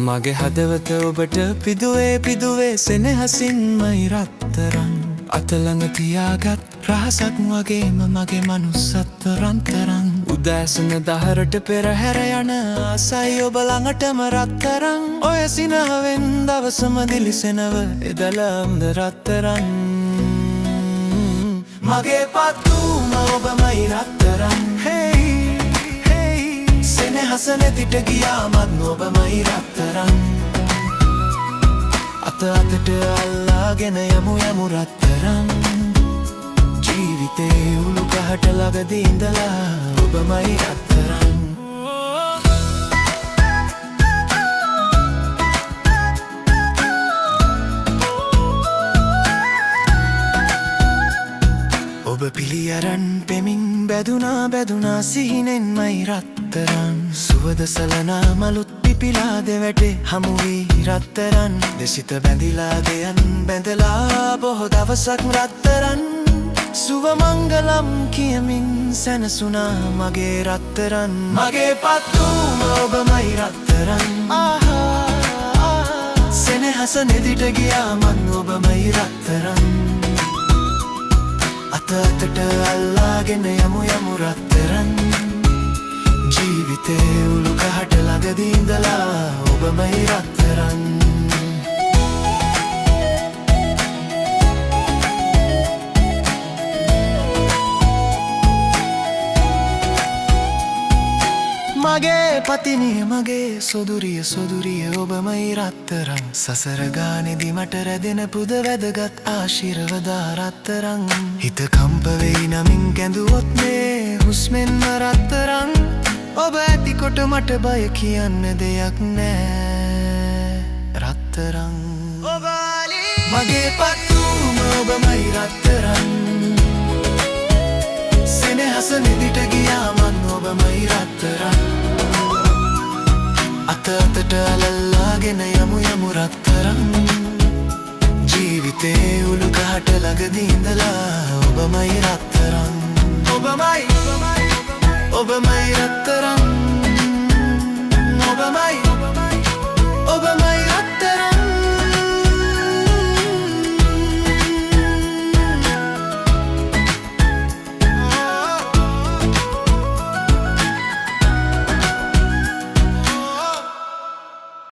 මගේ හදවත ඔබට පිදුවේ සෙනෙහසින්මයි රත්තරන් අතළඟ තියාගත් රහසක් වගේම මගේ මනුස්සත්ව රන්තරන් උදෑසන දහරට පෙරහැර යන ආසයි ඔබ ළඟටම රත්තරන් ඔය සිනහවෙන් දවසම දිලිසෙනව එදලම්ද රත්තරන් මගේ පත්තුම ඔබමයි රත්තරන් සෙනෙහස නැතිට ගියාමත් ඔබමයි රත්තරන් අත අතට අල්ලාගෙන යමු රත්තරන් ජීවිතේ උළු ගහට ළඟදී ඉඳලා ඔබමයි රත්තරන් ඔබ පිළි අරන් පෙමින් බැදුනා සිහිනෙන්මයි රත්තරන් සුවද සලනා මලුත් පිපිලා දෙවැටේ හමුවී රත්තරන් දෙසිත බැඳිලා දෙයන් බැඳලා බොහෝ දවසක් රත්තරන් සුව මංගලම් කියමින් සැනසුනා මගේ රත්තරන් මගේ පත්තුම ඔබමයි රත්තරන් සෙනෙහස නෙදිට ගියාමත් ඔබමයි රත්තරන් අත අතට අල්ලාගෙන යමු රත්තරන් ජීවිතේ උළු ගහට ළඟදී ඉඳලා ඔබමයි රත්තරන් මගේ පතිනිය මගේ සොදුරිය ඔබමයි රත්තරන් සසර ගානෙදි මට රැදෙන පුද වැදගත් ආශිර්වාදා රත්තරන් හිත කම්ප වෙයි නමින් කැඳුවොත් මේ හුස්මෙන්ම රත්තරන් ඔබ ඇතිකොට මට බය කියන්න දෙයක් නෑ රත්තරන් මගේ පත්තුම ඔබමයි රත්තරන් සෙනෙහස නිදිට ගියාමත් ඔබමයි රත්තරන් අත අතට අලල්ලාගෙන යමු රත්තරන් ජීවිතේ උළු ගහට ළඟදී ඉඳලා ඔබමයි රත්තරන් ඔබමයි රත්තරන් ඔබමයි